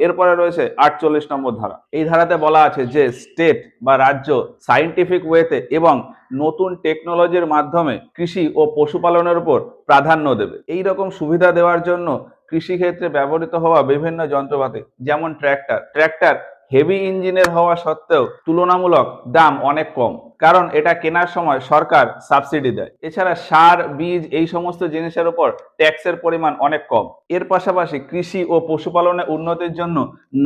এরপরে রয়েছে 48 নম্বর ধারা। এই ধারাতে বলা আছে যে স্টেট বা রাজ্য সায়েন্টিফিক ওয়েতে এবং নতুন টেকনোলজির মাধ্যমে কৃষি ও পশুপালনের উপর প্রাধান্য দেবে। এই রকম সুবিধা দেওয়ার জন্য কৃষিক্ষেত্রে ব্যবহৃত হওয়া বিভিন্ন যন্ত্রপাতি যেমন ট্র্যাক্টর হেভি ইঞ্জিনের হওয়া সত্ত্বেও তুলনামূলক দাম অনেক কম, কারণ এটা কেনার সময় সরকার সাবসিডি দেয়। এছাড়া সার, বীজ এই সমস্ত জিনিসের উপর ট্যাক্সের পরিমাণ অনেক কম। এর পাশাপাশি কৃষি ও পশুপালনের উন্নতির জন্য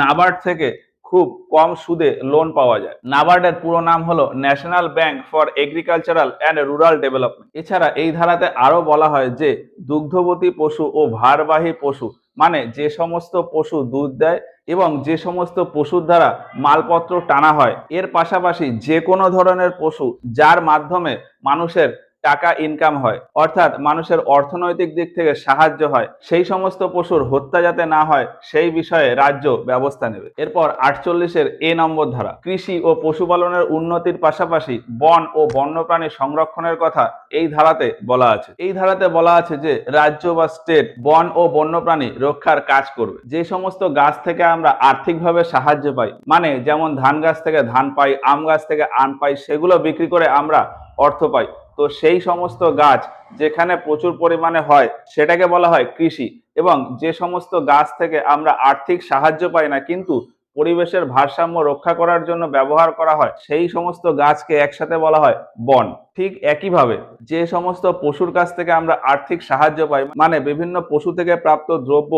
নাবার্ড থেকে খুব কম সুদে লোন পাওয়া যায়। নাবার্ডের পুরো নাম হলো national bank for agricultural and rural development. এছাড়া এই ধারাতে আরো বলা হয় যে দুগ্ধবতী পশু ও ভারবাহী পশু, মানে যে সমস্ত পশু দুধ দেয় এবং যে সমস্ত পশুর দ্বারা মালপত্র টানা হয়, এর পাশাপাশি যে কোনো ধরনের পশু যার মাধ্যমে মানুষের টাকা ইনকাম হয়, অর্থাৎ মানুষের অর্থনৈতিক দিক থেকে সাহায্য হয়, সেই সমস্ত পশুর হত্যা যাতে না হয় সেই বিষয়ে রাজ্য ব্যবস্থা নেবে। এরপর 48-এর এ নম্বর ধারা, কৃষি ও পশুপালনের উন্নতির পাশাপাশি বন ও বন্যপ্রাণী সংরক্ষণের কথা এই ধারাতে বলা আছে। এই ধারাতে বলা আছে যে রাজ্য বা স্টেট বন ও বন্যপ্রাণী রক্ষার কাজ করবে। যে সমস্ত গাছ থেকে আমরা আর্থিকভাবে সাহায্য পাই, মানে যেমন ধান গাছ থেকে ধান পাই, আম গাছ থেকে আম পাই, সেগুলো বিক্রি করে আমরা অর্থ পাই। তো সেই সমস্ত গাছ যেখানে প্রচুর পরিমাণে হয় সেটাকে বলা হয় কৃষি, এবং যে সমস্ত গাছ থেকে আমরা আর্থিক সাহায্য পাই না কিন্তু পরিবেশের ভারসাম্য রক্ষা করার জন্য ব্যবহার করা হয়, সেই সমস্ত গাছকে একসাথে বলা হয় বন। ঠিক একইভাবে যে সমস্ত পশুর কাছ থেকে আমরা আর্থিক সাহায্য পাই, মানে বিভিন্ন পশু থেকে প্রাপ্ত দ্রব্য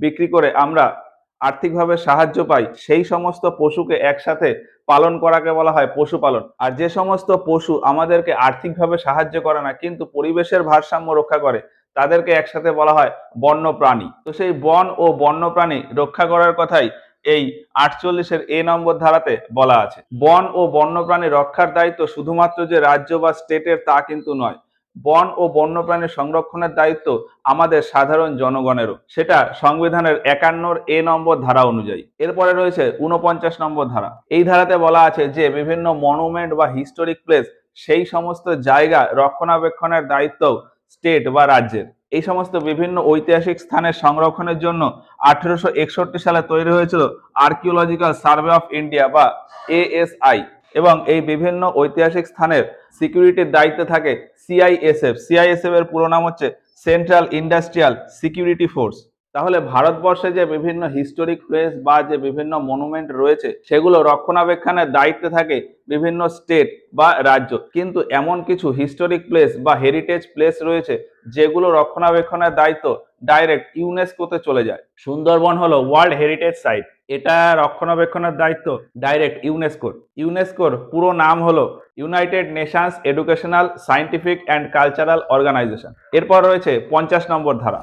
বিক্রি করে আমরা আর্থিকভাবে সাহায্য পাই, সেই সমস্ত পশুকে একসাথে পালন করাকে বলা হয় পশুপালন। আর যে সমস্ত পশু আমাদেরকে আর্থিকভাবে সাহায্য করে না কিন্তু পরিবেশের ভারসাম্য রক্ষা করে, তাদেরকে একসাথে বলা হয় বন্যপ্রাণী। তো সেই বন ও বন্যপ্রাণী রক্ষা করার কথাই এই 48-এর এ নম্বর ধারাতে বলা আছে। বন ও বন্যপ্রাণী রক্ষার দায়িত্ব শুধুমাত্র যে রাজ্য বা স্টেটের তা কিন্তু নয়, বন ও বন্যপ্রাণী সংরক্ষণের দায়িত্ব আমাদের সাধারণ জনগণেরও, সেটা সংবিধানের 51-র এ নম্বর ধারা অনুযায়ী। এরপরে রয়েছে 49 নম্বর ধারা। এই ধারাতে বলা আছে যে বিভিন্ন মনুমেন্ট বা হিস্টোরিক প্লেস, সেই সমস্ত জায়গা রক্ষণাবেক্ষণের দায়িত্ব স্টেট বা রাজ্যের। এই সমস্ত বিভিন্ন ঐতিহাসিক স্থানের সংরক্ষণের জন্য 1861 সালে তৈরি হয়েছিল আর্কিওলজিক্যাল সার্ভে অফ ইন্ডিয়া বা ASI, এবং এই বিভিন্ন ঐতিহাসিক স্থানের সিকিউরিটির দায়িত্বে থাকে CISF। CISF এর পুরো নাম হচ্ছে সেন্ট্রাল ইন্ডাস্ট্রিয়াল সিকিউরিটি ফোর্স। তাহলে ভারতবর্ষে যে বিভিন্ন হিস্টোরিক প্লেস বা যে বিভিন্ন মনুমেন্ট রয়েছে সেগুলো রক্ষণাবেক্ষণের দায়িত্বে থাকে বিভিন্ন স্টেট বা রাজ্য, কিন্তু এমন কিছু হিস্টোরিক প্লেস বা হেরিটেজ প্লেস রয়েছে যেগুলো রক্ষণাবেক্ষণের দায়িত্ব ডাইরেক্ট ইউনেস্কোতে চলে যায়। সুন্দরবন হলো ওয়ার্ল্ড হেরিটেজ সাইট, এটা রক্ষণাবেক্ষণের দায়িত্ব ডাইরেক্ট ইউনেস্কোর। ইউনেস্কোর পুরো নাম হলো United Nations Educational, Scientific and Cultural Organization. এরপর রয়েছে 50 নম্বর ধারা।